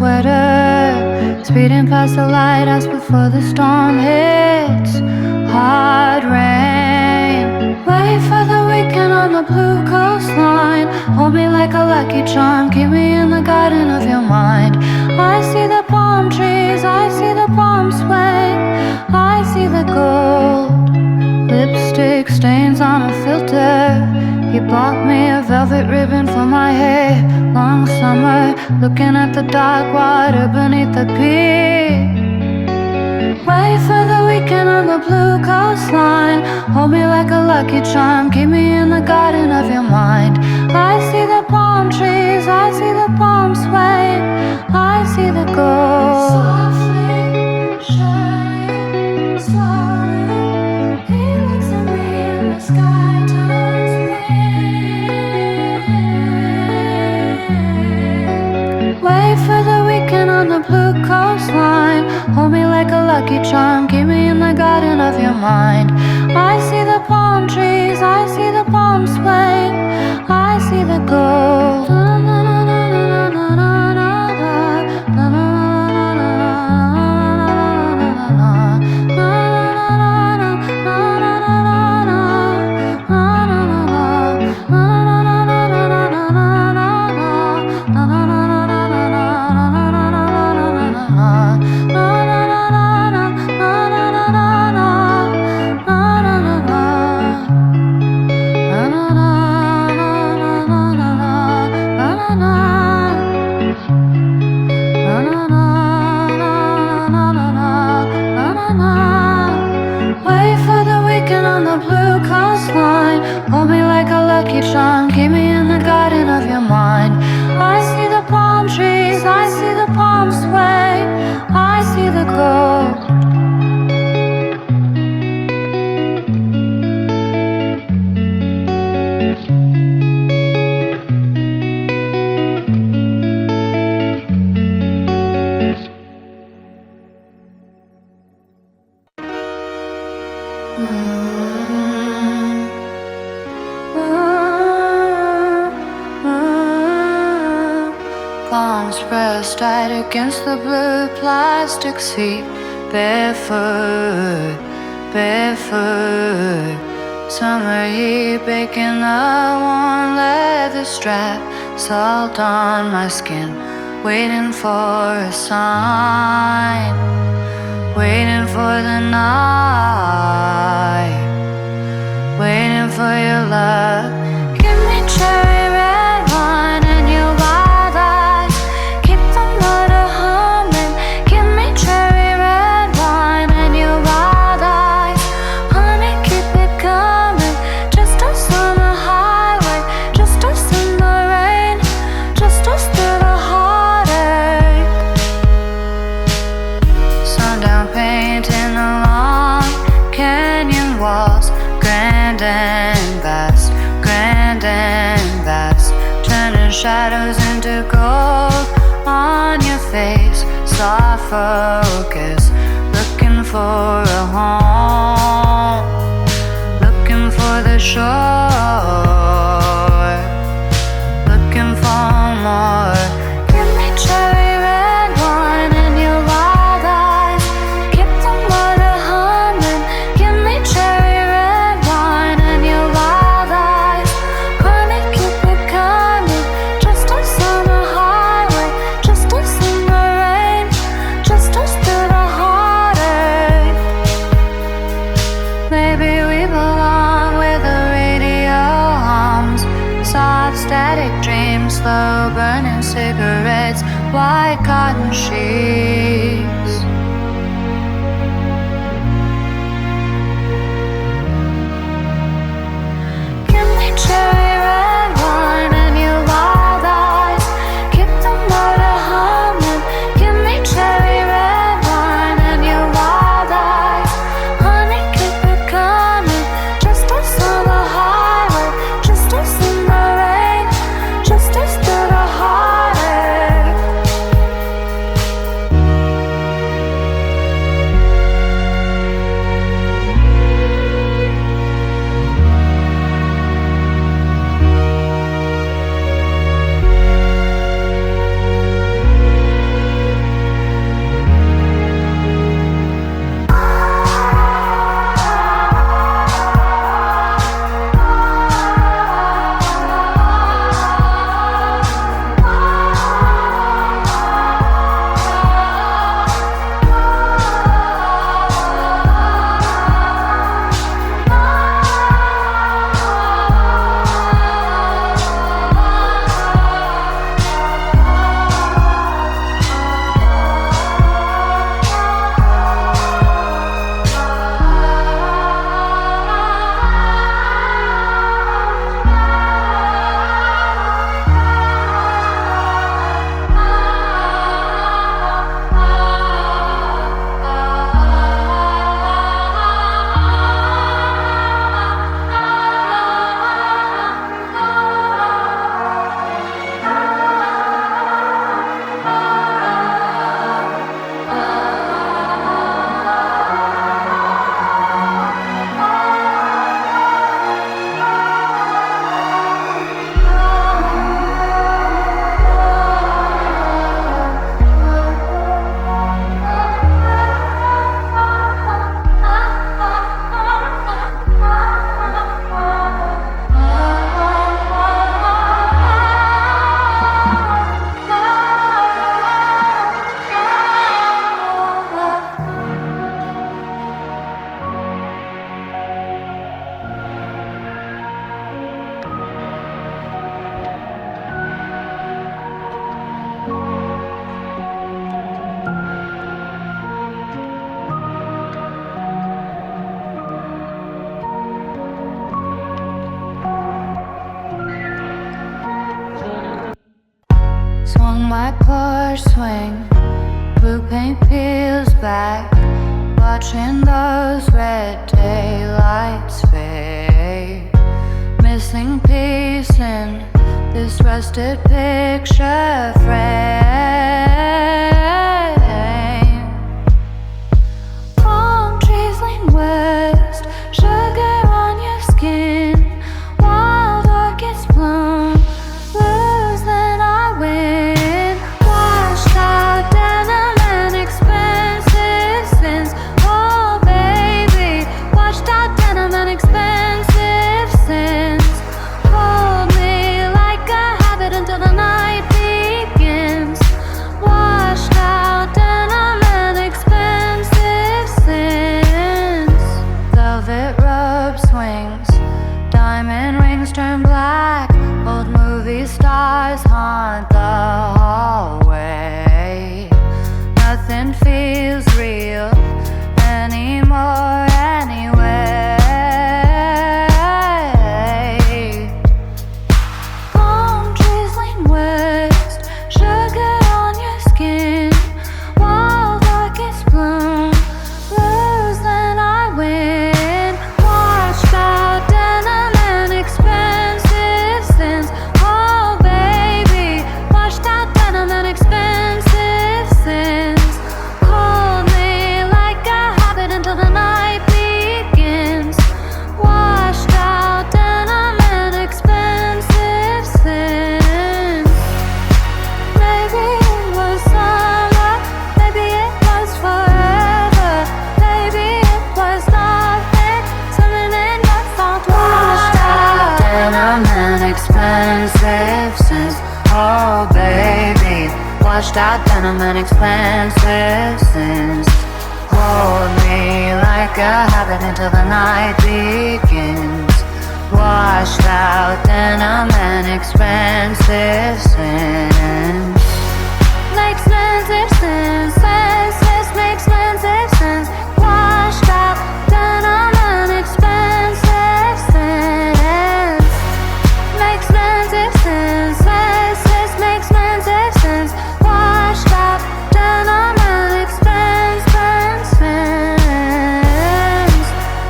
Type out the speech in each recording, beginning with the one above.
sweater, speeding past the lighthouse before the storm hits. Hard rain. Wait for the weekend on the blue coastline. Hold me like a lucky charm, keep me in the garden of your mind. I see the palm trees, I see the palms sway, I see the gold. Lipstick stains on a filter. He bought me a velvet ribbon for my hair. Long summer, looking at the dark water beneath the pier. Wait for the weekend on the blue coastline. Hold me like a lucky charm, keep me in the garden of your mind. I see the palm trees, I see the palms sway, I see the gold. Softly shine, slowly, he looks at me and the sky turns pink. Wait for the weekend on the blue coastline. Hold me like a lucky charm, keep me in the garden of your mind. I see the palm trees, I see the palms sway, I see the gold. Hold me like a lucky charm, keep me in the garden of your mind. I see the palm trees, I see the palms sway, I see the gold. Palms pressed tight against the blue plastic seat. Barefoot, barefoot. Summer heat baking the warm leather strap. Salt on my skin, waiting for a sign. Waiting for the night. Waiting for your love. Give me cherry red wine and your wild eyes. Keep the motor humming. Give me cherry red wine and your wild eyes. Honey, keep it coming. Just us on the highway, just us in the rain, just us through the heartache. Sundown painting along canyon walls. Grand and vast, grand and vast. Turning shadows into gold on your face. Soft focus, looking for a home, looking for the shore, looking for more. Give me cherry red wine and your wild eyes. Keep the motor humming. Give me cherry red wine and your wild eyes. Honey, keep it coming. Just us on the highway, just us in the rain, just us through the heartache. Maybe we belong where the radio hums. Soft static dreams, slow burning cigarettes, white cotton sheets. Give me cherry red wine and your wild eyes. Keep the motor humming. Give me cherry red wine and your wild eyes. Honey, keep it coming. Just us on the highway, just us in the rain, just us through the heartache. cars swing, blue paint peels back, watching those red daylights fade. Missing piece in this rusted picture frame. Palm trees lean west, sugar on your skin. Wild orchids bloom, lose then I win. Washed out denim and expensive sins. Oh baby, washed out denim and expensive sins. Hold me like a habit until the night begins. Washed out denim and expensive sins. Velvet robe swings, diamond rings turn black. Old movie stars haunt the hallway. Nothing feels real anymore anyway. Palm trees lean west, sugar on your skin. Wild orchids bloom, lose then I win. Washed out denim and expensive sins. Oh baby, washed out denim and expensive sins. Hold me like a habit until the night begins. Washed out denim and expensive sins. Maybe it was summer, maybe it was forever. Maybe it was nothing, something in your fault. Washed out denim and expensive sins. Oh baby, washed out denim and expensive sins. Hold me like a habit until the night begins. Washed out denim and expensive sins. Make expensive sense, senseless, make expensive sense. Washed out denim and expensive sense. Make expensive sense, senseless, make expensive sense. Washed out denim and expensive sense.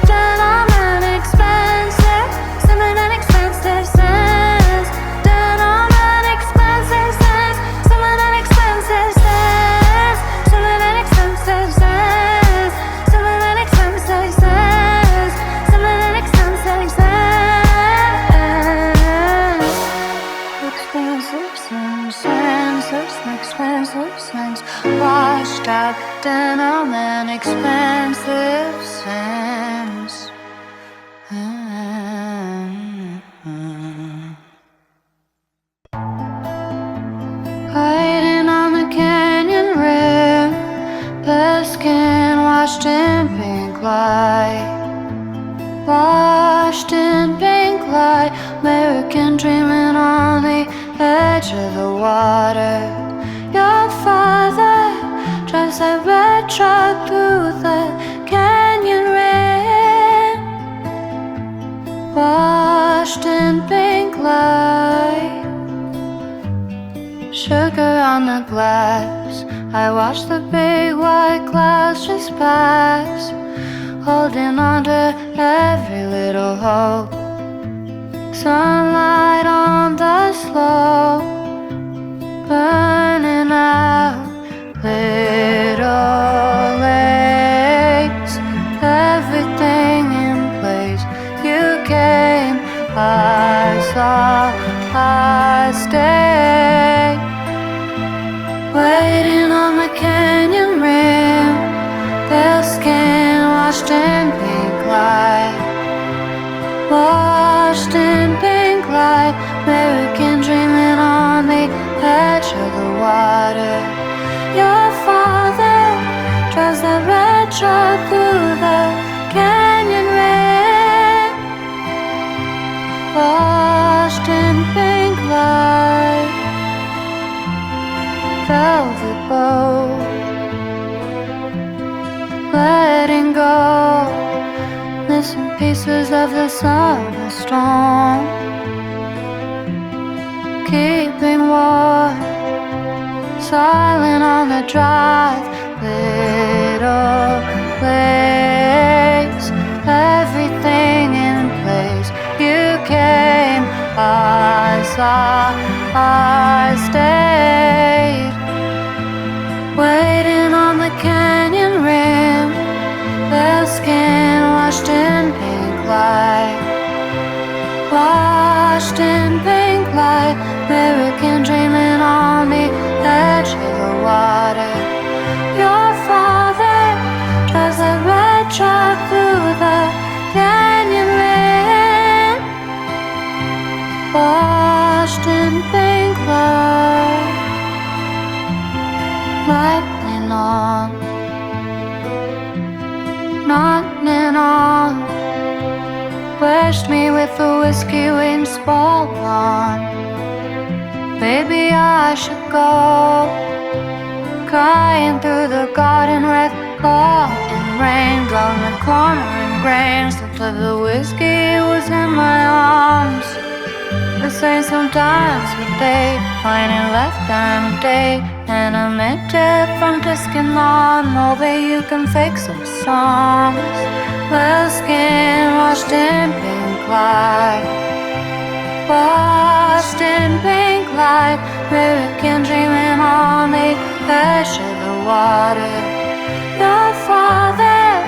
Denim and expensive, something and expensive sense. Denim and expensive sense, something and expensive sense. Something and expensive sense, something and expensive sense. Something and expensive sense. Expensive sense, senseless, expensive sense. Washed out denim and expensive sense. Hiding on the canyon rim, the skin washed in pink light. Washed in pink light, American dreaming on the edge of the water. Your father drives a red truck through the canyon rim. Washed in pink light. Sugar on the glass, I watch the big white clouds just pass, holding on to every little hope. Sunlight on the slope, burning out little lakes. Everything in place, you came, I saw, I stayed. Waiting on the canyon rim, pale skin washed in pink light. Washed in pink light, American dreaming on the edge of the water. Your father drives that red truck through the canyon rim. Washed in pink light. Velvet boat, letting go, missing pieces of the summer storm. Keeping warm, silent on the drive. Little place, everything in place. You came, I saw, I stayed, waiting on the canyon rim. Their skin washed in pink light, washed in pink light. American dreaming on the edge of the water. Your father drives a red truck through the canyon rim, washed in pink light, lightning on, lightning on. Wished me with a whiskey wing spall on. Baby, I should go, crying through the garden with caught in rain, blown the corner in grains. The flip of the whiskey was in my arms. The same sometimes, but they finally left them day. And I meant it from disking on. Oh, babe, you can fake some songs. Well, skin washed in pink light, washed in pink light. American dreaming on the edge of the water. Your father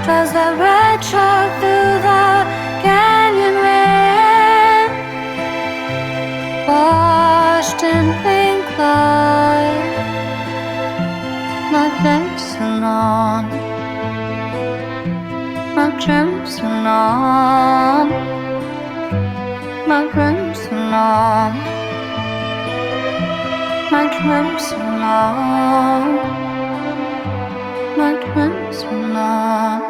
drives the red truck through the canyon rim, washed in pink light. My crimson on, my crimson on, my crimson on, my crimson on, my crimson on.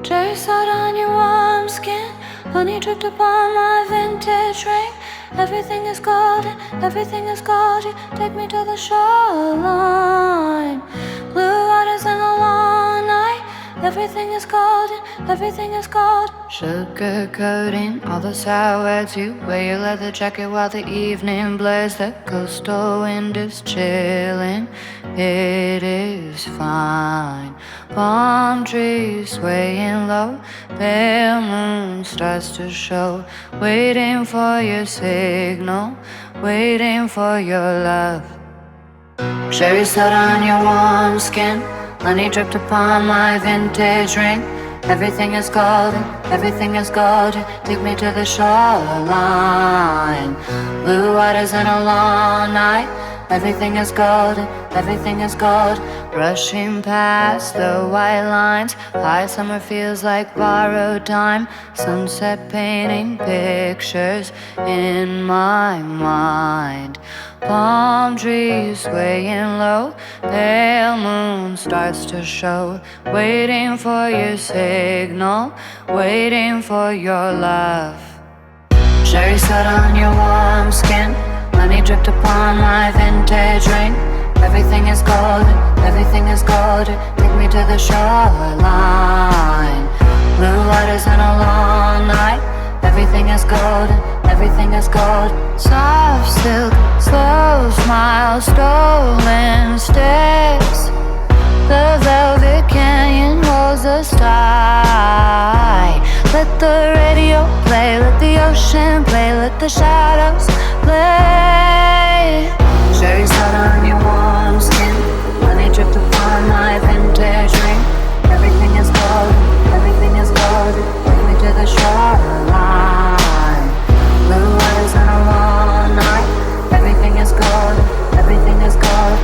Trace out on your warm skin, honey dripped upon my vintage ring. Everything is golden, everything is golden. Take me to the shoreline. Blue waters in the long night. Everything is golden, everything is gold. Sugar coating all the silhouettes. You wear your leather jacket while the evening blurs. The coastal wind is chilling, it is fine. Palm trees swaying low, pale moon starts to show. Waiting for your signal, waiting for your love. Cherry soda on your warm skin, honey dripped upon my vintage ring. Everything is golden, everything is golden. Take me to the shoreline. Blue waters and a long night. Everything is golden, everything is gold. Rushing past the white lines. High summer feels like borrowed time. Sunset painting pictures in my mind. Palm trees swaying low, pale moon starts to show. Waiting for your signal, waiting for your love. Cherry soda on your warm skin, honey dripped upon my vintage ring. Everything is golden, everything is golden. Take me to the shoreline. Blue waters and a long night. Everything is golden, everything is gold. Soft silk, slow smile, stolen steps. The velvet canyon holds the sky. Let the radio play, let the ocean play, let the shadows play. Cherry soda on your warm skin, honey dripped upon my vintage ring. Everything is golden, everything is golden. Take me to the shoreline. Blue waters and a long night. Everything is golden, everything is gold.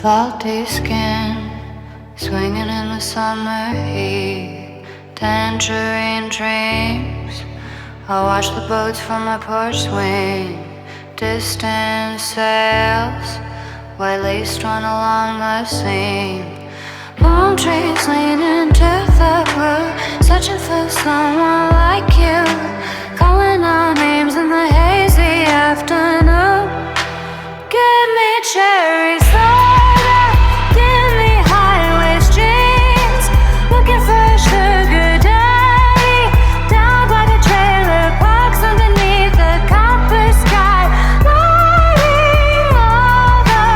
Salty skin, swinging in the summer heat. Tangerine dreams, I watch the boats from my porch swing. Distant sails, white lace run along the seam. Palm trees leaning to the blue, searching for someone like you. Calling our names in the hazy afternoon. Give me cherry soda, give me high-waist jeans. Looking for a sugar daddy, down by the trailer parks underneath the copper sky. Lighting all the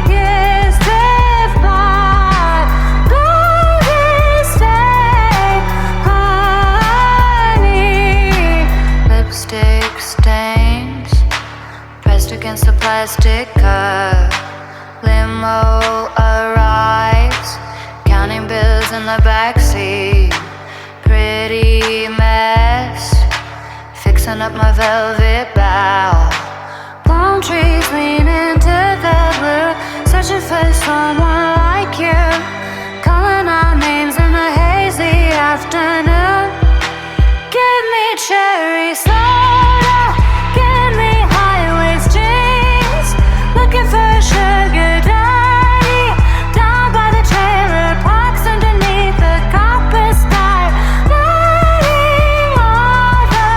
years drift by. Golden state, honey. Lipstick stains pressed against the plastic cup. Limo arrives, counting bills in the backseat. Pretty mess, fixing up my velvet bow. Palm trees leaning to the blue, searching for someone like you. Calling our names in the hazy afternoon. Give me cherry soda, give me high-waist jeans. Looking for a sugar daddy, down by the trailer parks underneath the copper sky. Letting all the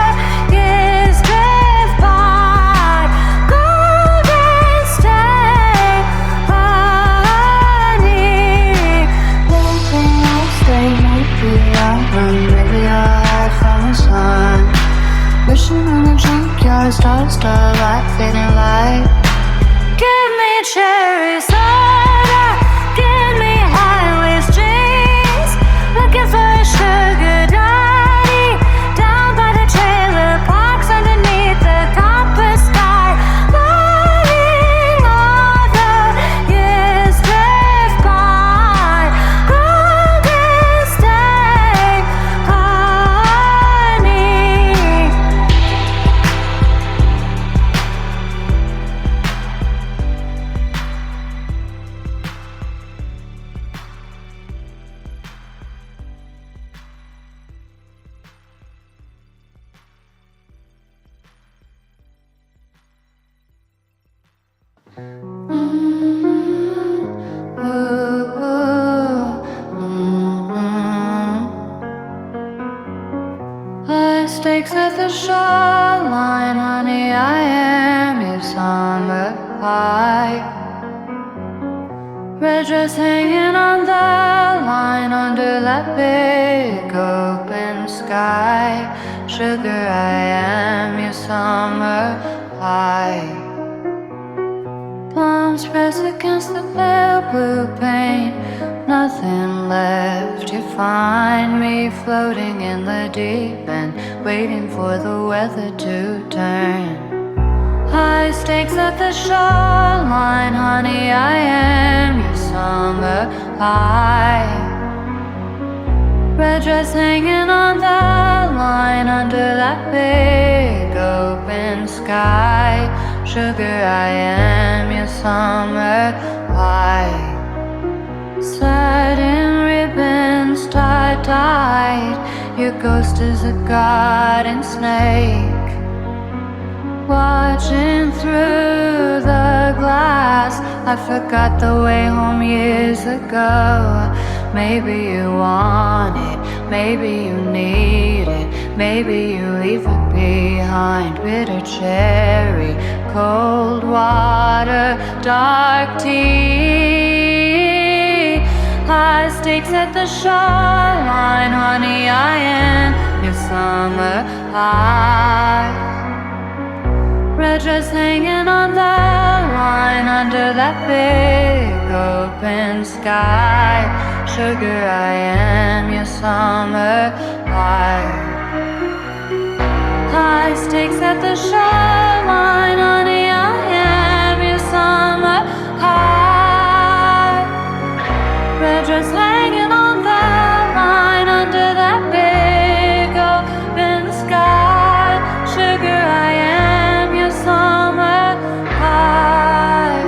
years drift by. Golden state, honey. Maybe I'll stay, maybe I'll run, maybe I'll hide from the sun. Wishing on the junkyard, starlight, fading light. Give me cherry soda, give me high-waist jeans. Looking for a sugar daddy, down by the trailer parks underneath the copper sky. Letting all the years drift by. Golden state, honey. High stakes at the shoreline, honey, I am your summer high. Red dress hanging on the line under that big open sky. Sugar, I am your summer high. Palms pressed against the pale blue paint. Nothing left, you find me floating in the deep end, waiting for the weather to turn. High stakes at the shoreline, honey, I am your summer high. Red dress hanging on the line under that big open sky. Sugar, I am your summer high. Satin ribbons tie-dyed, your ghost is a garden snake. Watching through the glass, I forgot the way home years ago. Maybe you want it, maybe you need it, maybe you leave it behind. Bitter cherry, cold water, dark tea. High stakes at the shoreline, honey, I am your summer high. Red dress hanging on the line under that big open sky. Sugar, I am your summer high. High stakes at the shoreline, honey, I am your summer high. Red dress hanging on the line under that big open sky. Sugar, I am your summer high.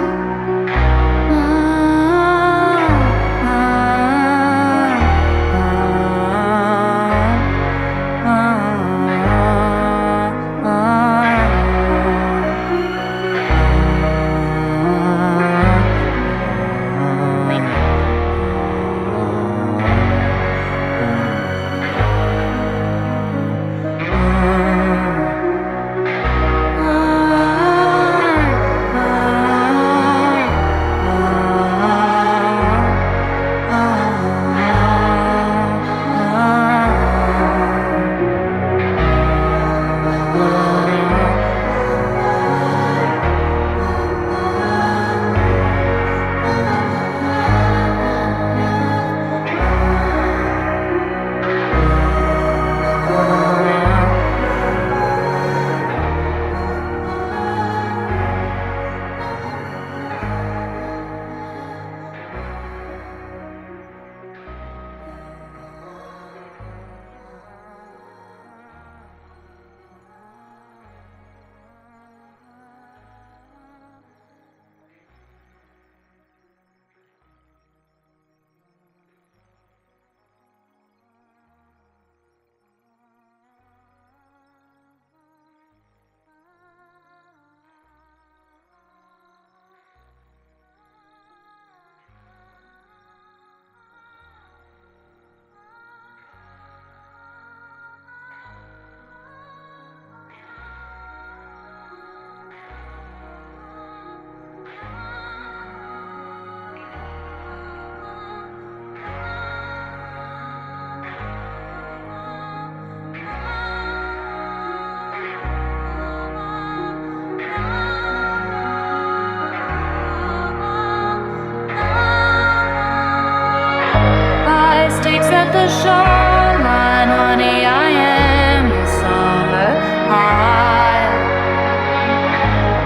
Sticks at the shoreline, honey, I am a summer high.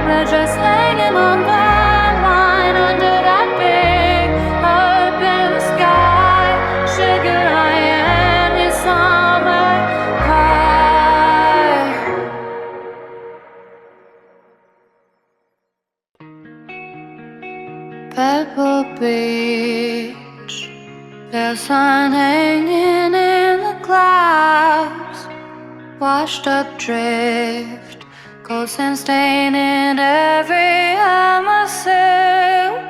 We're just hanging on that line under that big open sky. Sugar, I am your summer high. Pebble Beach, the sun hanging in the clouds, washed up drift, cold sand staining every hem of silk.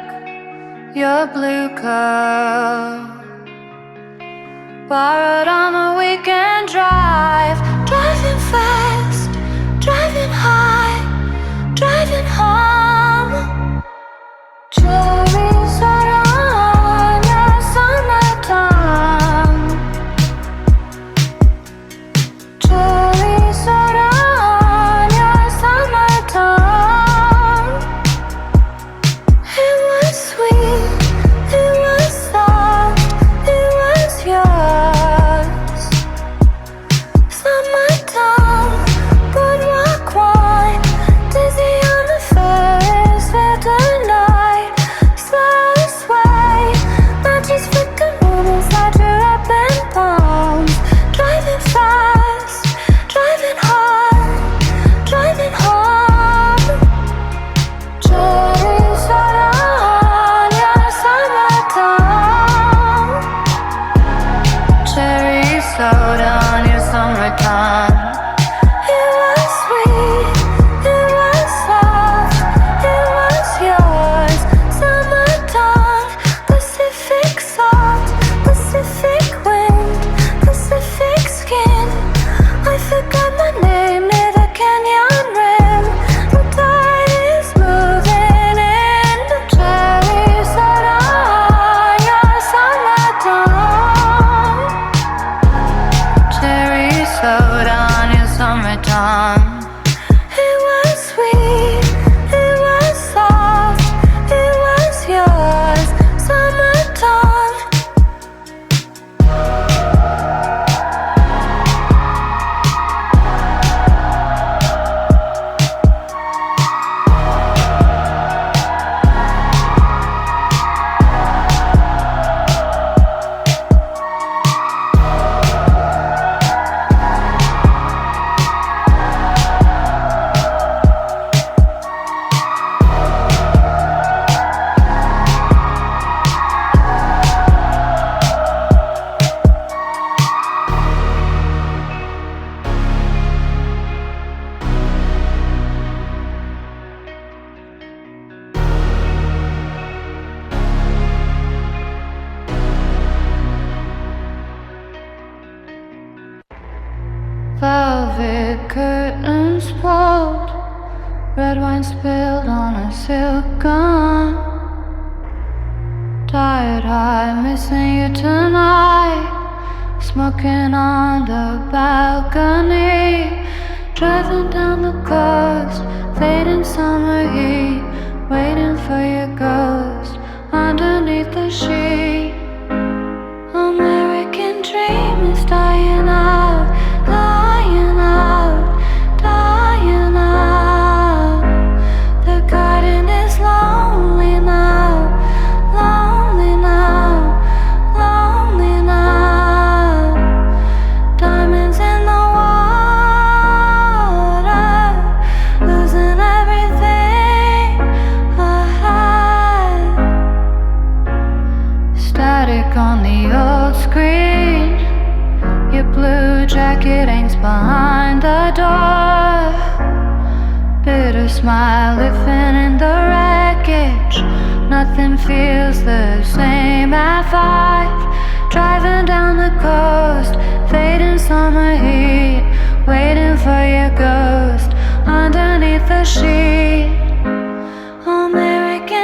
Your blue coat, borrowed on a weekend drive, driving fast, driving high, driving home. Cherries are on your summertime. Cherries are on your summertime. It was sweet, it was soft, it was yours. Summertime, boardwalk wine, dizzy on the Ferris wheel tonight. Slow sway, matches flicker moon inside your open palms. Driving fast, driving hard, driving home. Cherries are on your summertime. Cherry soda on your summertime. It was sweet, it was soft, it was yours. Summertime, Pacific salt, Pacific wind, Pacific skin. I forgot my name near the canyon rim. The tide is moving in. The cherries are on your summertime. Cherry soda on your summertime. It was sweet, it was soft, it was yours. Summertime. Velvet curtains pulled, red wine spilled on a silk gown. Tired eye, missing you tonight. Smoking on the balcony. Driving down the coast, fading summer heat. Waiting for your ghost underneath the sheet. American dream is dying out, dying out, dying out. The garden is lonely now, lonely now, lonely now. Diamonds in the water, losing everything I had. Static on the old screen. Your blue jacket hangs behind the door. Bitter smile living in the wreckage. Nothing feels the same at 5. Driving down the coast, fading summer heat. Waiting for your ghost underneath the sheet. American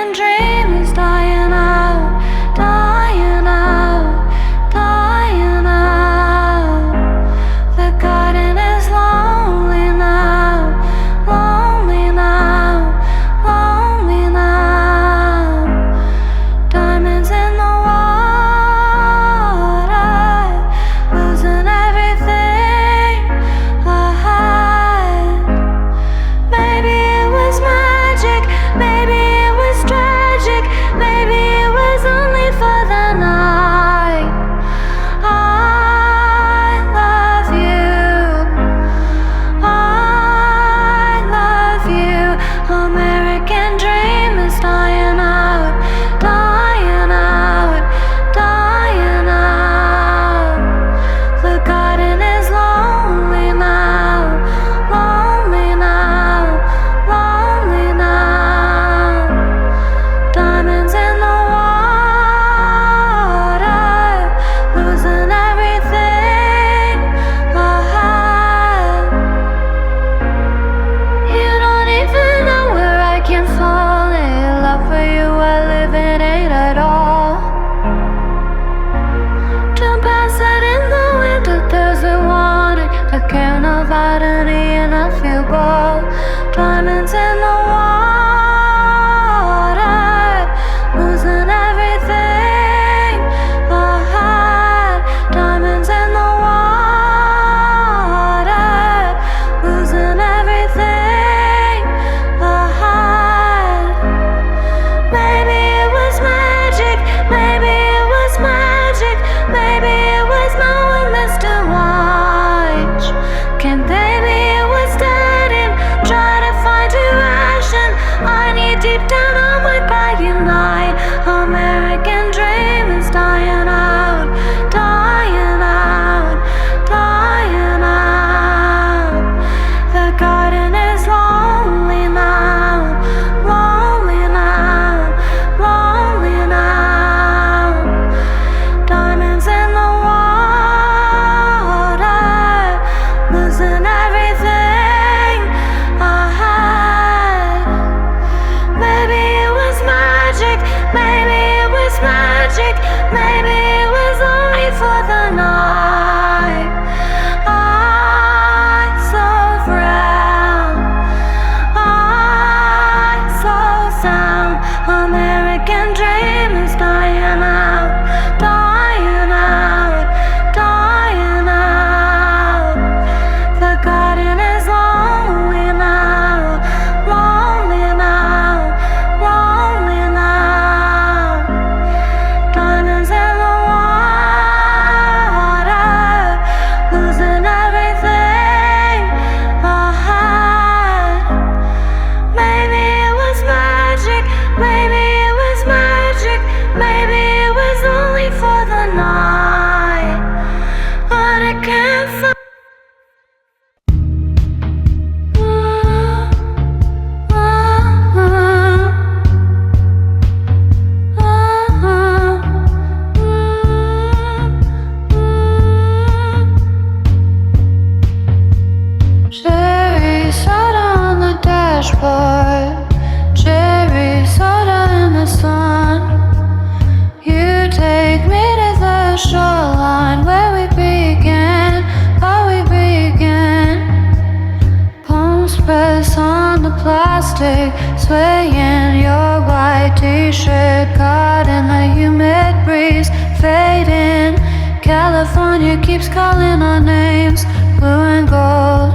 swaying. Your white t-shirt caught in the humid breeze, fading. California keeps calling our names, blue and gold.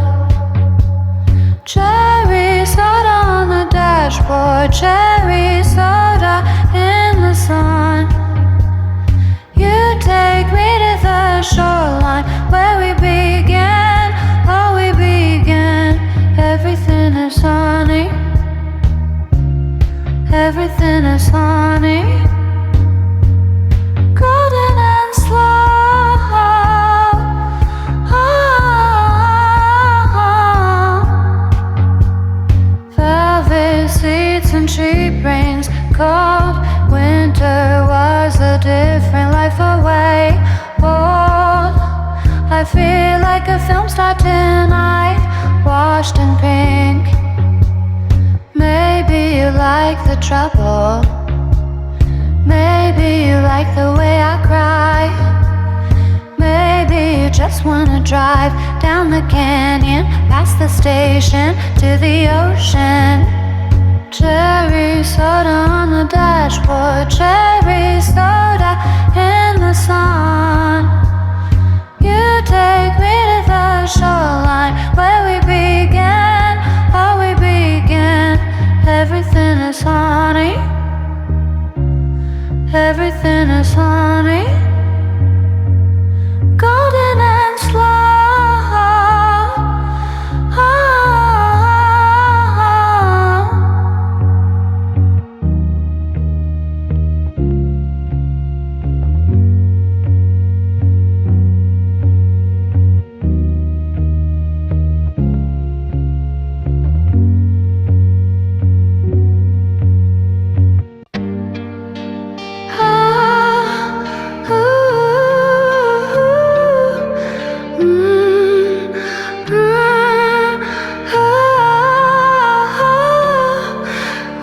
Cherry soda on the dashboard, cherry soda in the sun. You take me to the shoreline where we began, oh we began. Everything is sunny, everything is sunny. Golden and slow, velvet seats and cheap rings. Cold winter was a different life away. Old, I feel like a film star tonight, washed in pink. Maybe you like the trouble, maybe you like the way I cry. Maybe you just wanna drive down the canyon, past the station to the ocean. Cherry soda on the dashboard, cherry soda in the sun. You take me to the shoreline where we began, oh we began. Everything is sunny, everything is sunny. Golden and slow,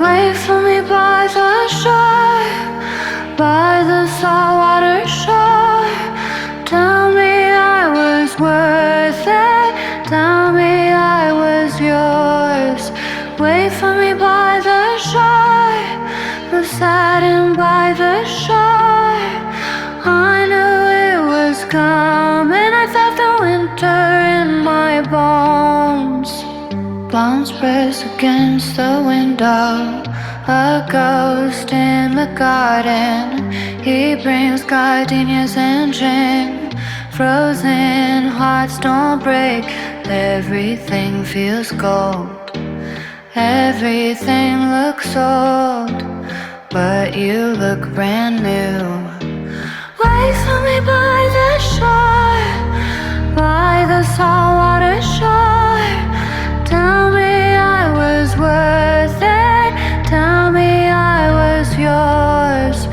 wait for me by the shore, by the saltwater shore. Tell me I was worth it, tell me I was yours. Wait for me by the shore, beside him by the shore. I knew it was coming, I felt the winter in my bones. Bones pressed against the window, a ghost in the garden. He brings gardenias and gin. Frozen hearts don't break, everything feels gold. Everything looks old, but you look brand new. Wait for me by the shore, by the saltwater shore. Tell me I was worth it, tell me I was yours.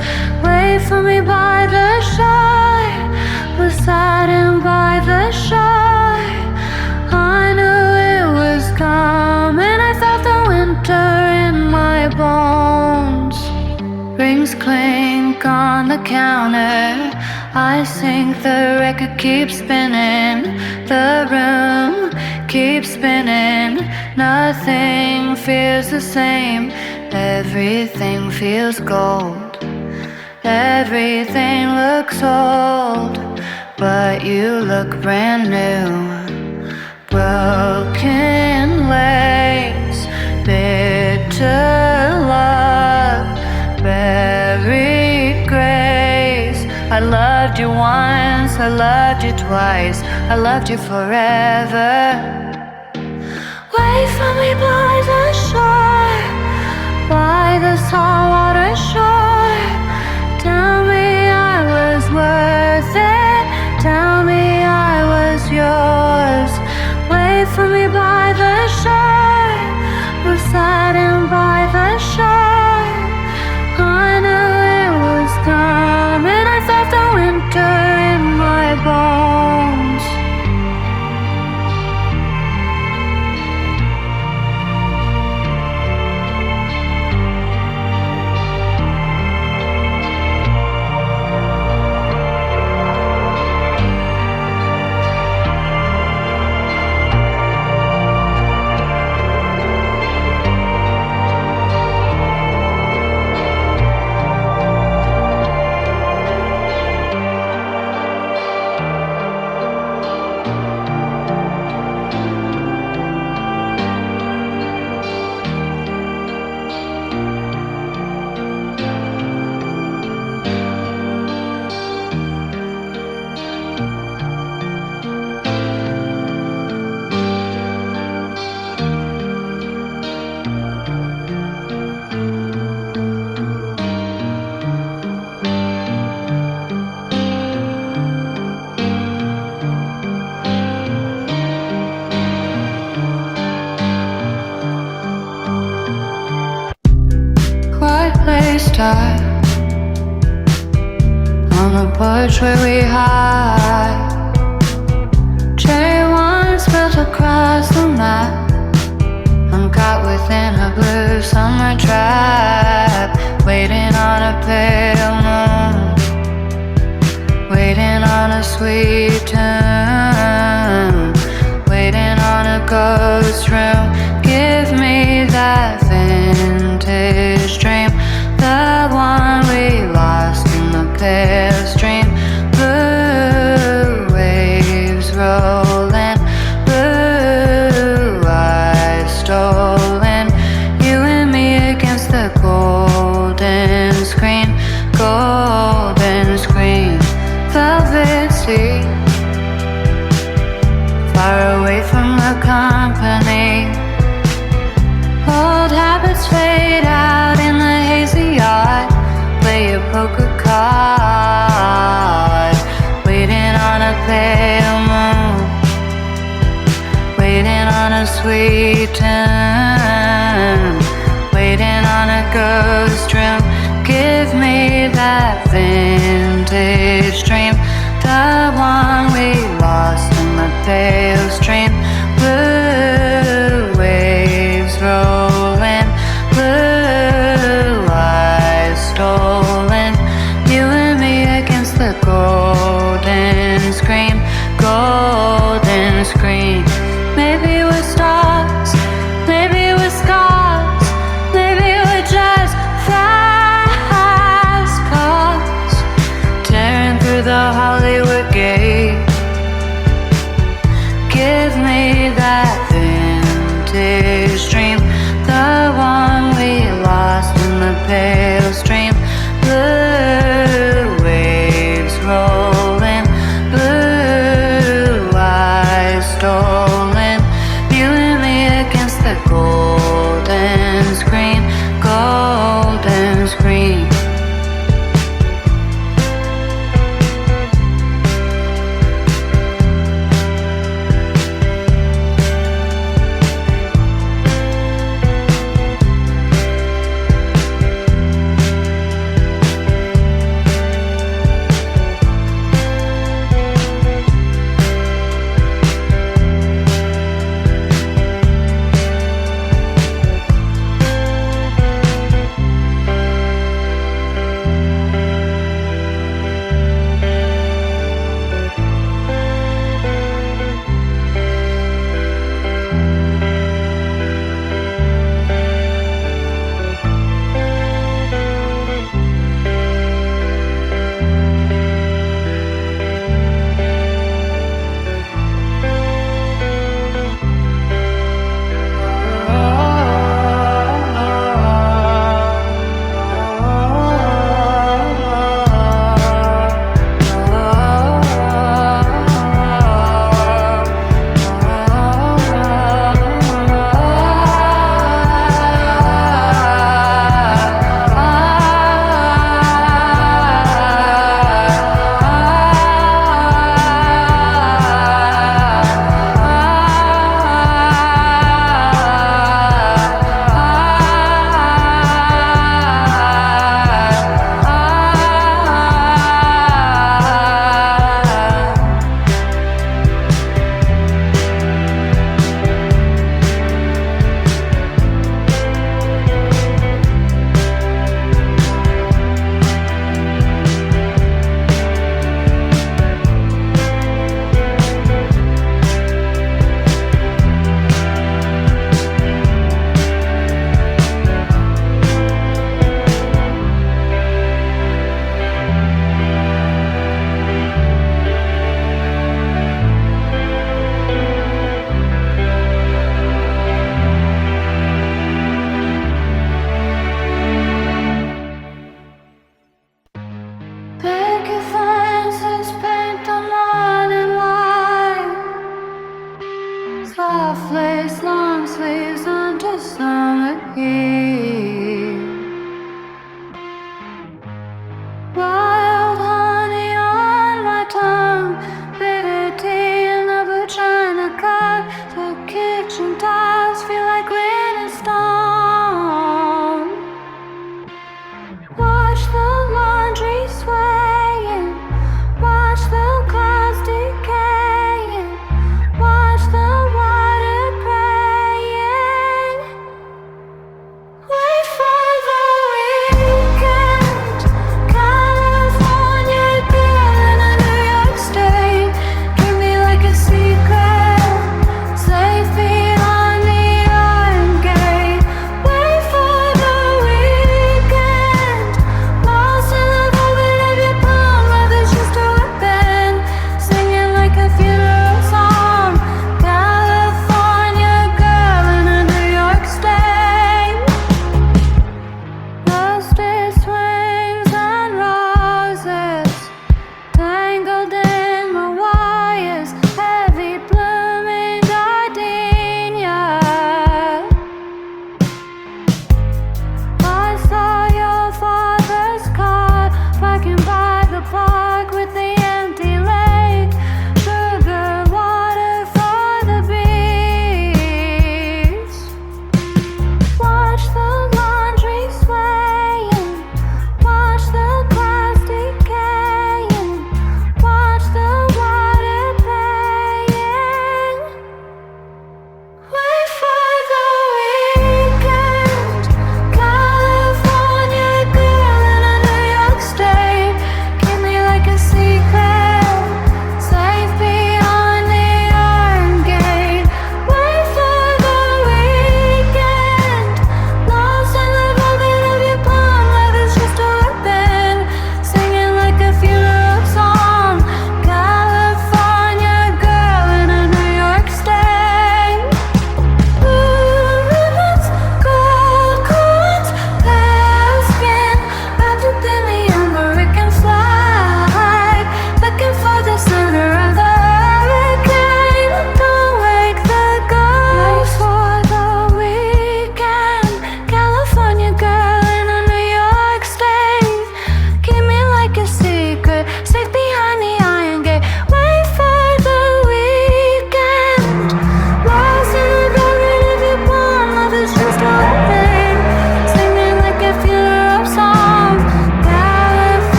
Wait for me by the shore, beside him by the shore. I knew it was coming, I felt the winter in my bones. Rings clink on the counter, I think the record keeps spinning. The room keeps spinning, nothing feels the same. Everything feels gold, everything looks old, but you look brand new. Broken legs, bitter love, buried grace. I loved you once, I loved you twice, I loved you forever. Wait for me by the shore, by the saltwater shore. Tell me I was worth it, tell me I was yours. Wait for me by the shore, beside him by the shore. I knew it was coming, I felt the winter in my bones. we start on the porch where we hide. Cherry wine spilled across the map. I'm caught within a blue summer trap, waiting on a pale moon, waiting on a sweet tune, waiting on a ghost room. Give me that vintage dream, the one we lost in the pale stream. Blue waves rolling, blue eyes stolen, you and me against the golden screen, golden screen. Velvet sea, far away from the company. Old habits fade out in the hazy yard. Play a poker card, waiting on a pale moon, waiting on a sweet tune, waiting on a ghost room. Give me that vintage dream, the one we lost in the pale stream. Blue waves rolling, blue eyes stolen, you and me against the golden screen, golden screen. Maybe we're stars, maybe we're scars, maybe we're just fast cars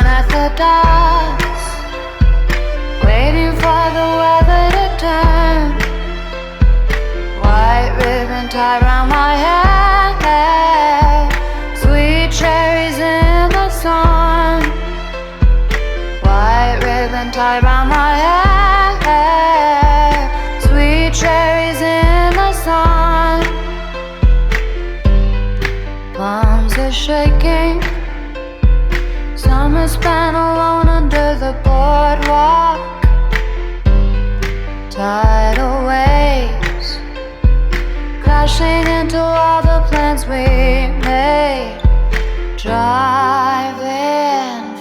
at the docks, waiting for the weather to turn. White ribbon tied round my head, sweet cherries in the sun. White ribbon tied round my head, sweet cherries in the sun. Palms are shaking, summer spent alone under the boardwalk. Tidal waves crashing into all the plans we made. Driving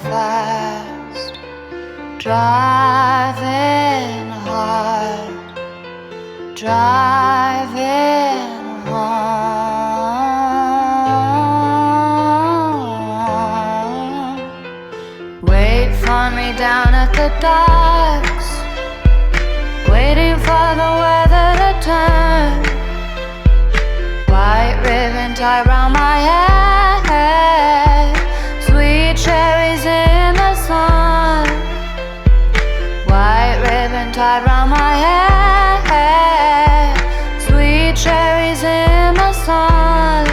fast, driving hard, driving home. Wait for me down at the docks, waiting for the weather to turn. White ribbon tied round my head, sweet cherries in the sun. White ribbon tied round my head, sweet cherries in the sun.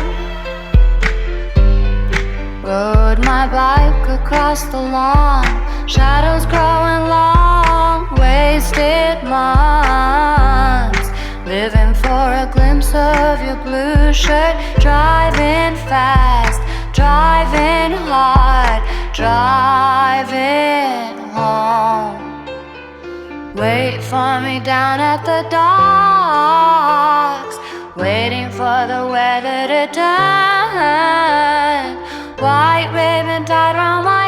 Rode my bike across the lawn, shadows growing long, wasted months, living for a glimpse of your blue shirt. Driving fast, driving hard, driving home. Wait for me down at the docks, waiting for the weather to turn. White ribbon tied round my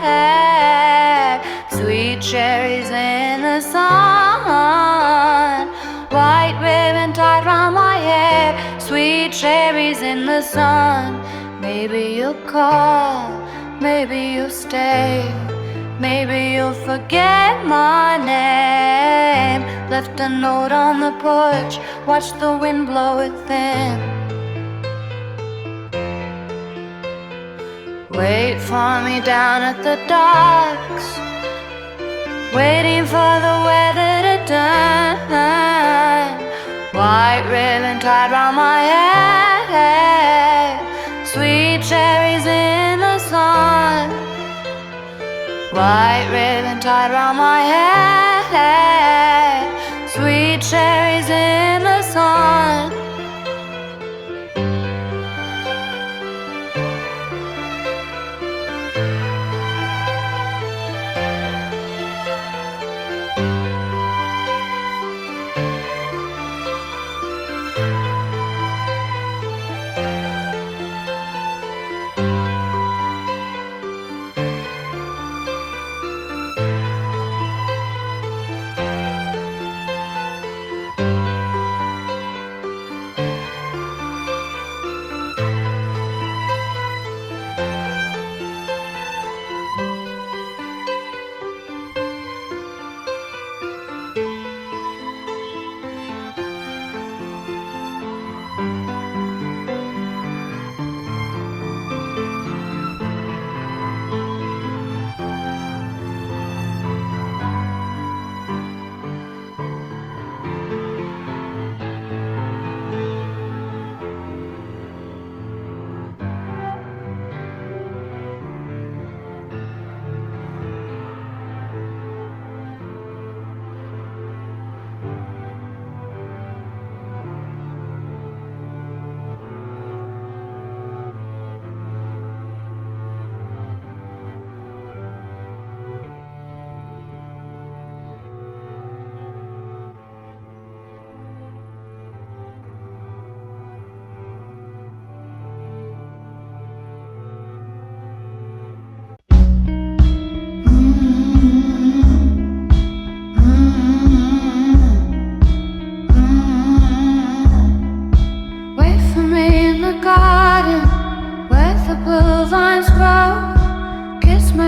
head, sweet cherries in the sun. White ribbon tied round my head, sweet cherries in the sun. Maybe you'll call, maybe you'll stay, maybe you'll forget my name. Left a note on the porch, watch the wind blow it thin. Wait for me down at the docks, waiting for the weather to turn. White ribbon tied round my head, sweet cherries in the sun. White ribbon tied round my head, sweet cherries in the sun.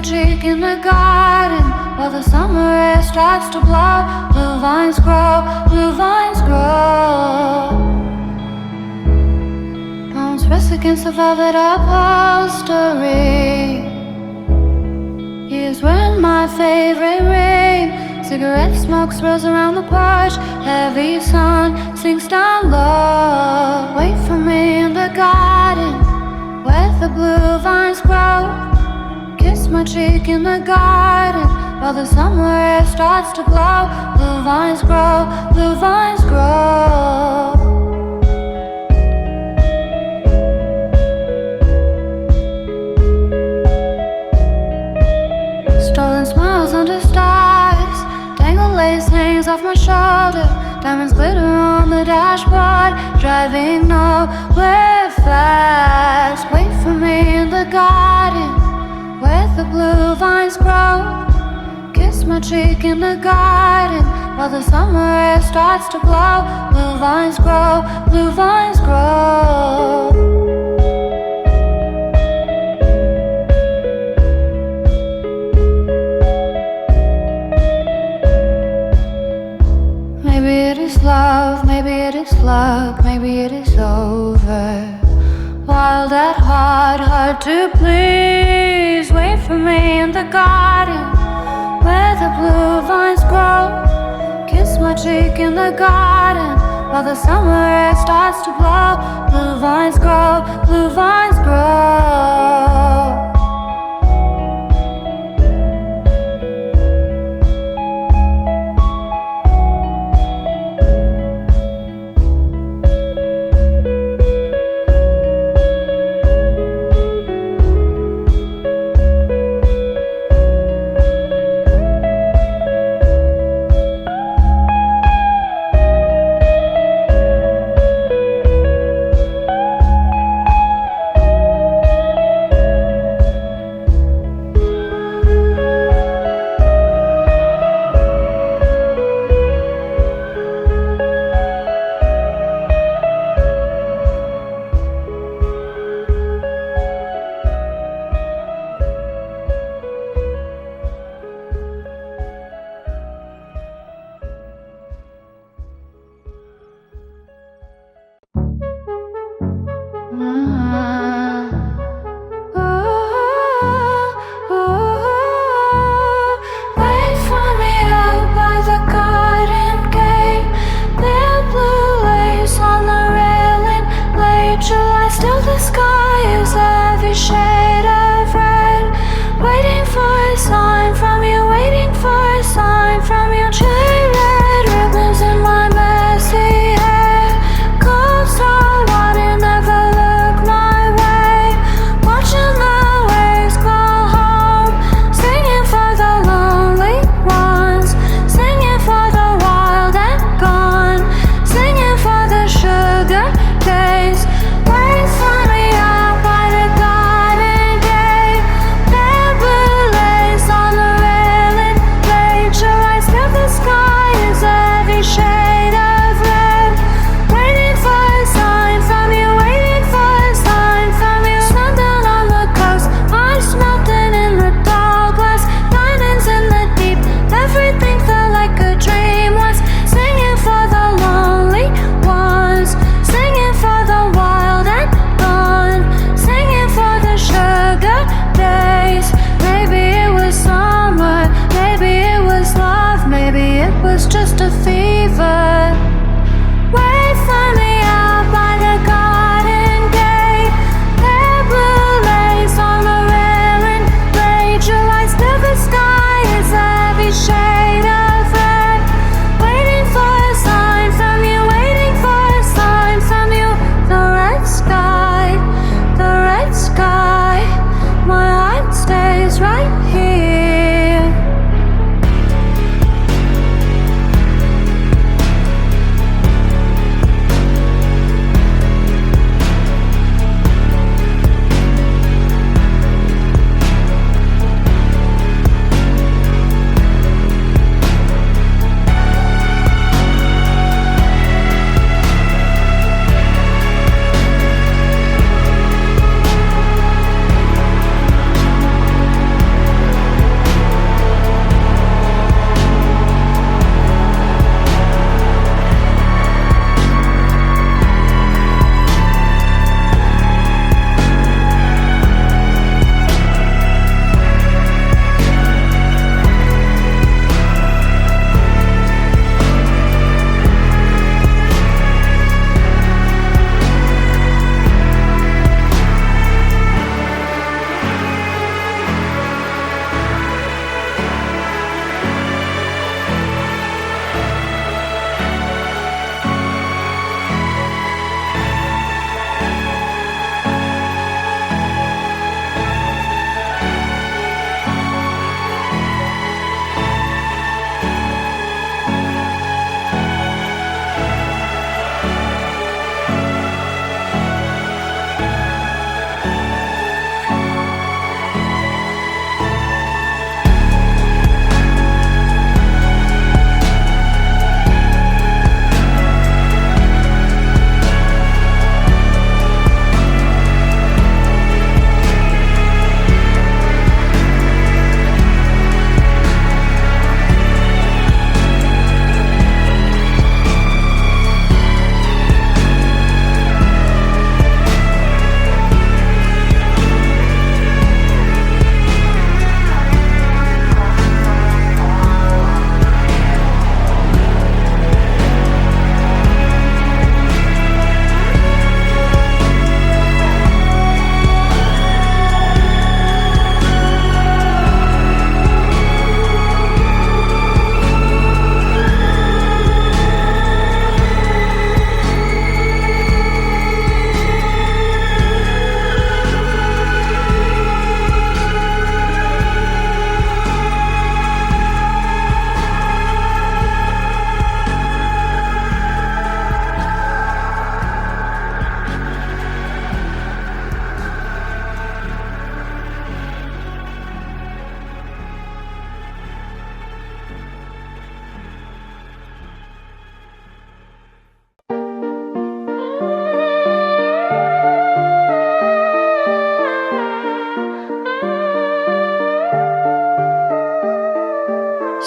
cheek in the garden while the summer air starts to blow. Blue vines grow, blue vines grow. Palms press against the velvet upholstery. is wearing my favorite ring. Cigarette smoke swirls around the porch. Heavy sun sinks down low. Wait for me in the garden where the blue vines grow. Kiss my cheek in the garden while the summer air starts to blow. Blue vines grow, blue vines grow. Stolen smiles under stars. Tangled lace hangs off my shoulder. Diamonds glitter on the dashboard. Driving nowhere fast. Wait for me in the garden where the blue vines grow. Kiss my cheek in the garden while the summer air starts to blow. Blue vines grow, blue vines grow. Maybe it is love, maybe it is luck, maybe it is over. Wild at heart, hard to please. Wait for me in the garden where the blue vines grow. Kiss my cheek in the garden while the summer air starts to blow. Blue vines grow, blue vines grow. Wait for me out by the garden gate. There blue lace on the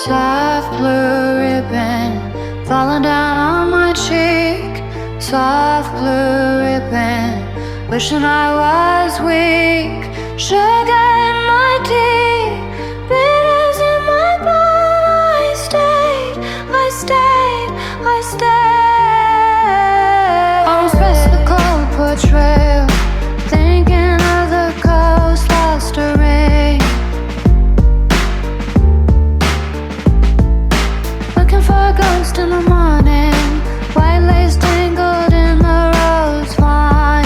Soft blue ribbon falling down on my cheek. Soft blue ribbon, wishing I was weak. Sugar in my tea, bitters in my blood. I stayed, I stayed, I stayed. Almost missed the cold portrayal, thinking of the coast lost a ring. Looking for a ghost in the morning, white lace tangled in the rose vine.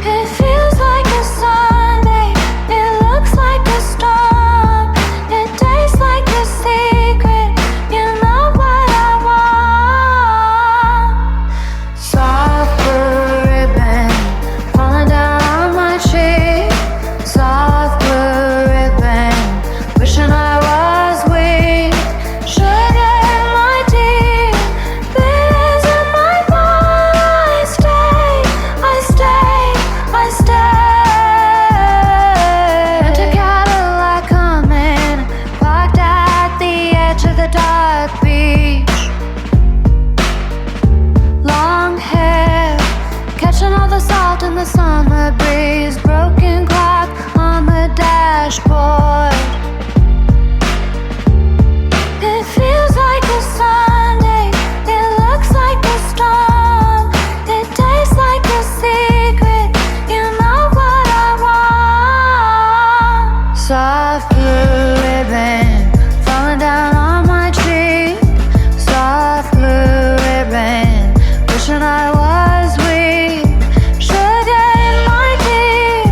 It feels like a Sunday, it looks like a storm. It tastes like a secret, you know what I want. Soft blue ribbon falling down on my cheek. Soft blue ribbon, wishing I was weak. Sugar in my tea, bitters in my blood. I stayed, I stayed, I stayed. Into Cadillac coming, parked at the edge of the dark beach. Long hair, catching all the salt in the summer breeze. Broken clock on the dashboard. It feels like a Sunday, it looks like a storm. It tastes like a secret, you know what I want. Soft blue ribbon falling down on my cheek. Soft blue ribbon, wishing I was weak. Sugar in my tea,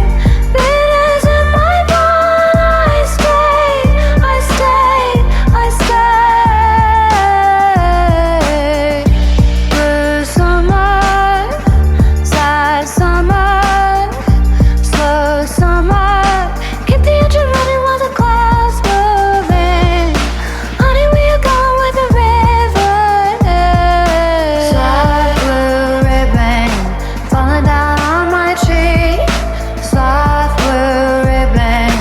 bitters in my blood. I stayed, I stayed, I stayed. Blue summer, sad summer, slow summer. Keep the engine running while the clouds moving. Honey, where you going with the river? Soft blue ribbon falling down on my cheek. Soft blue ribbon,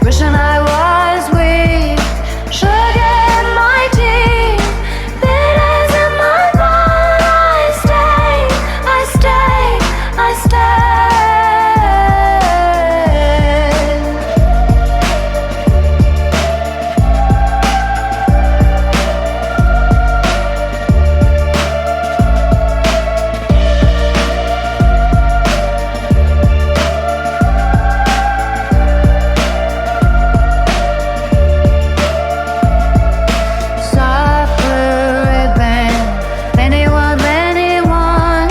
wishing I was weak. Sugar in my tea, bitters in my blood. I stayed, I stayed, I stayed. Soft blue ribbon, anyone, anyone,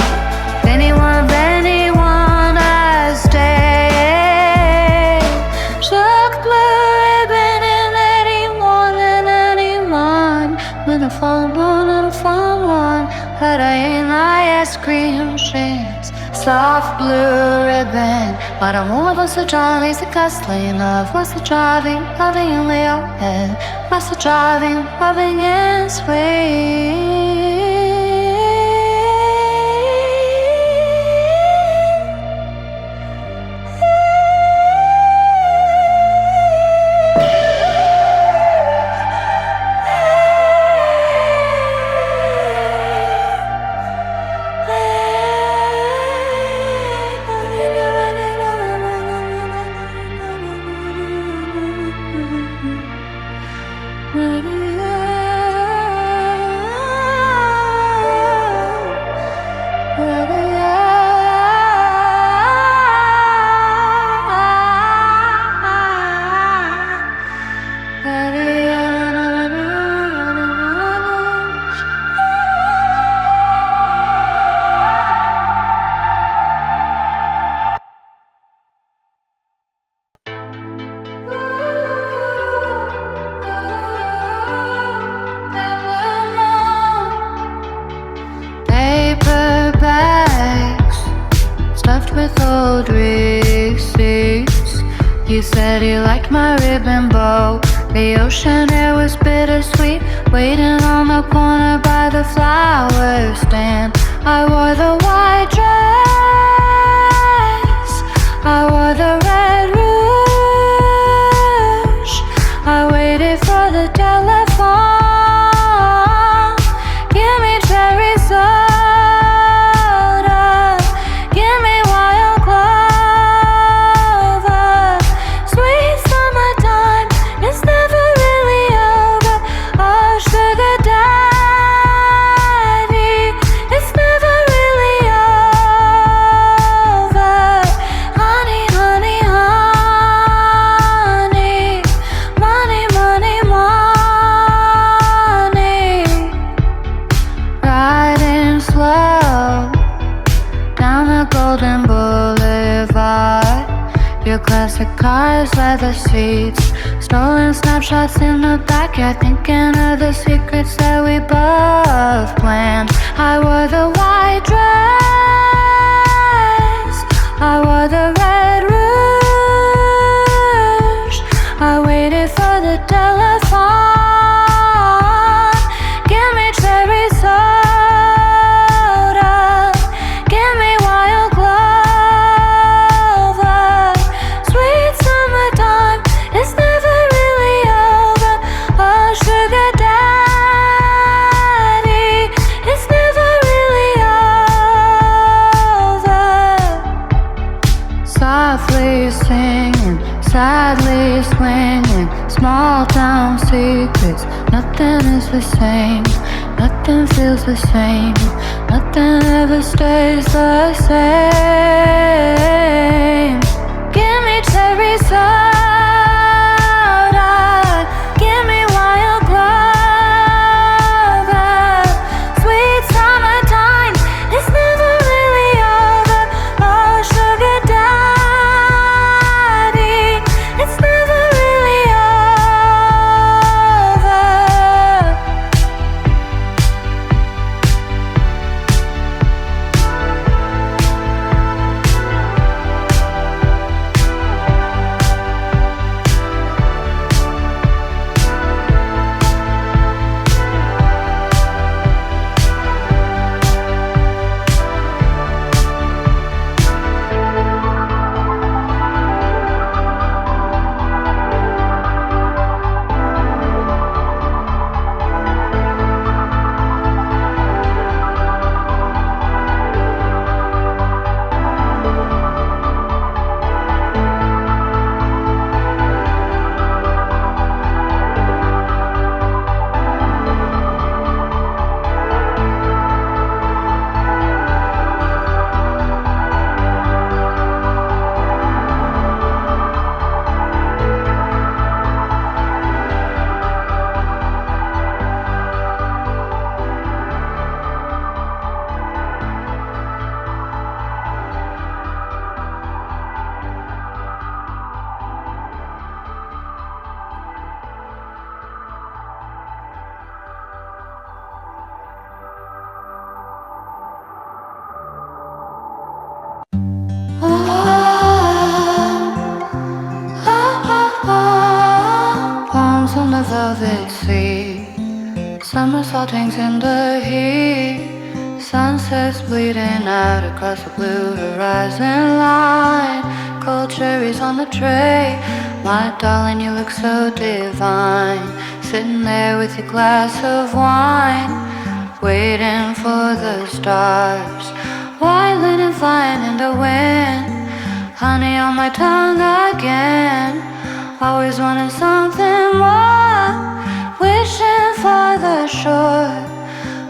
anyone, anyone, I stay. Shook blue ribbon and anyone, with a full moon and a full one, but I ain't like ice cream shades. Soft blue ribbon, but I'm all of the Johnny's a Coastline of what's the driving, loving in Leo head. What's the driving, rubbing and sweet. With old receipts, he said he liked my ribbon bow. The ocean air was bittersweet, waiting on the corner by the flower stand. I wore the white dress, I wore the red rouge, I the telephone. Give me cherry soda. Give me wild clover. Sweet summertime, it's never really over. Oh, sugar daddy, it's never really over. Honey, honey, honey. Money, money, money. Riding slow down the Golden Boulevard. Your classic cars, leather seats, stolen snapshots in the backyard, thinking of the secrets that we both planned. I wore the white dress, I wore the red rouge. I waited for the telephone. Give me cherry soda. Give me wild clover. Sweet summertime, it's never really over. Oh, sugar daddy, it's never really over. Softly singing, sadly swinging, small town secrets. Nothing is the same, nothing feels the same, nothing ever stays the same. Give me cherry soda. Give me wild clover. Sweet summertime, it's never really over. Oh, sugar daddy, it's never really over. Palms on the velvet sea, somersaultings in the heat. Sunsets bleeding out across the blue horizon line. Cold cherries on the tray. My darling, you look so divine. Sitting there with your glass of wine, waiting for the stars. White linen flying in the wind. Honey on my tongue again. Always wanting something more, wishing for the shore.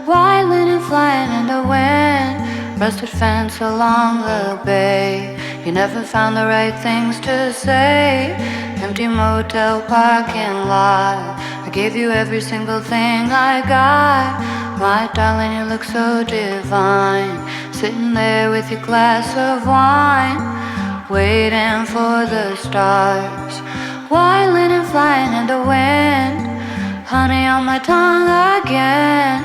White linen flying in the wind. Rusted fence along the bay. You never found the right things to say. Empty motel parking lot. I gave you every single thing I got. My darling, you look so divine. Sitting there with your glass of wine, waiting for the stars. White linen flying in the wind. Honey on my tongue again.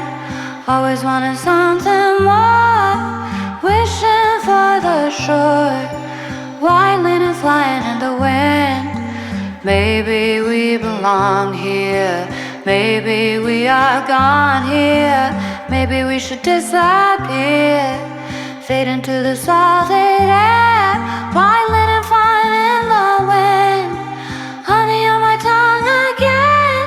Always wanting something more, wishing for the shore. White linen flying in the wind. Maybe we belong here. Maybe we are gone here. Maybe we should disappear, fade into the salted air. White linen flying in the wind. Honey on my tongue again.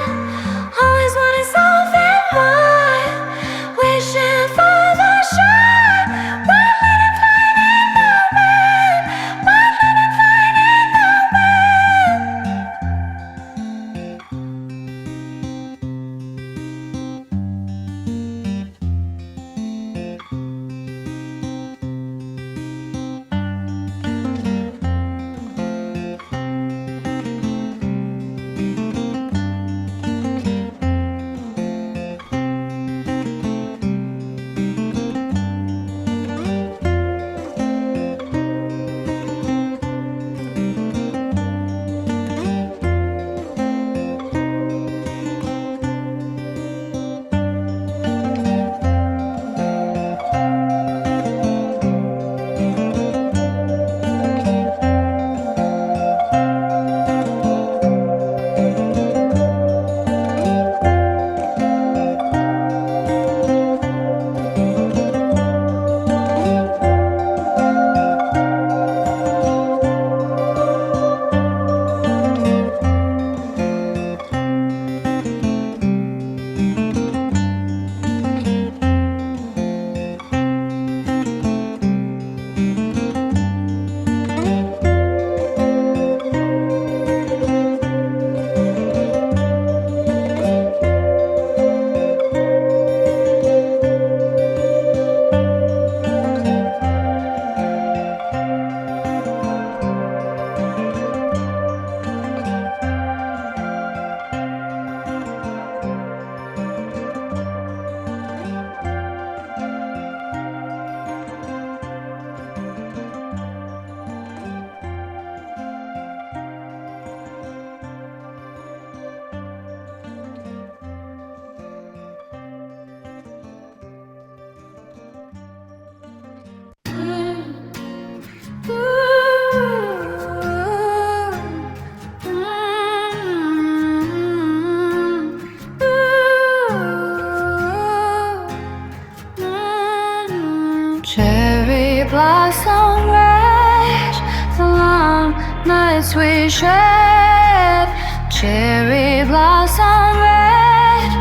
nights we shared, cherry blossom red,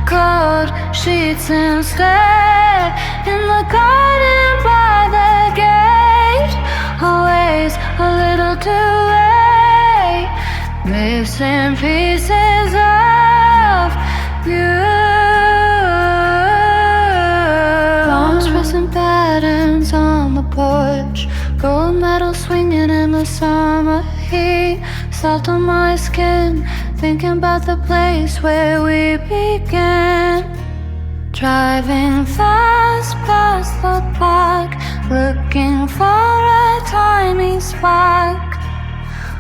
cold sheets instead, in the garden by the gate, always a little too late, missing pieces of you. Bones pressing patterns on the porch, gold metal swinging in the summer heat, salt on my skin, thinking about the place where we began. Driving fast past the park, looking for a tiny spark,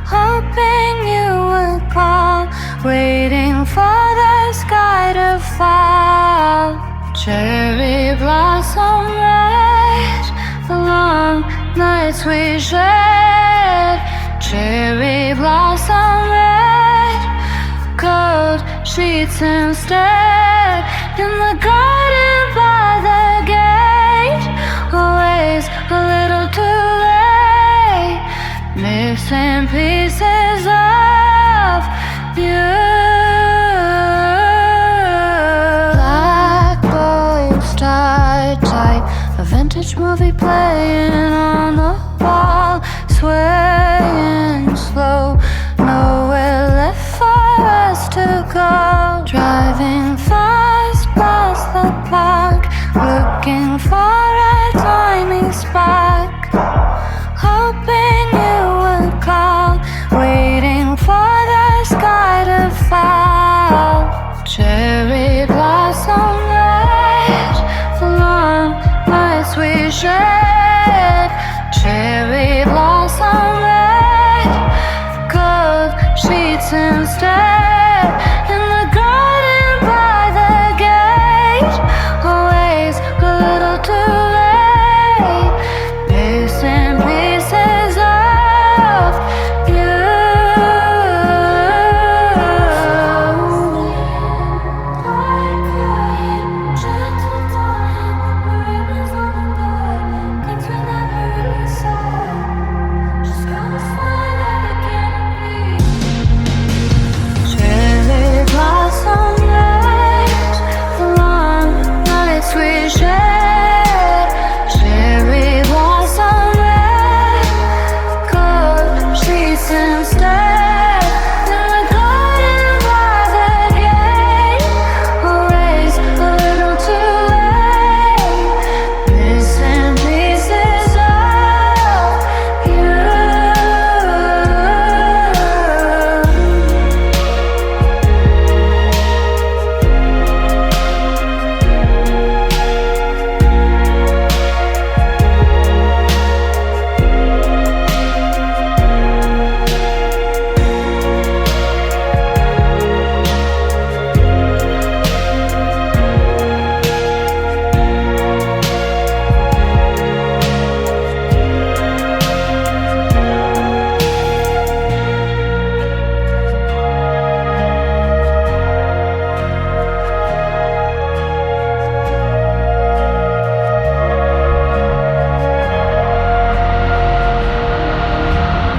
hoping you would call, waiting for the sky to fall. Cherry blossom red, the long nights we shared, cherry blossom red, cold sheets instead, in the garden by the gate, always a little too late, missing pieces of you. Black bulbs tied tight, a vintage movie playing on the wall, swaying slow, nowhere left for us to go. Driving fast past the park, looking for a tiny spark, hoping you would call, waiting for the sky to fall. Cherry blossom red, the long nights we shared, cherry blossom red, cold sheets instead.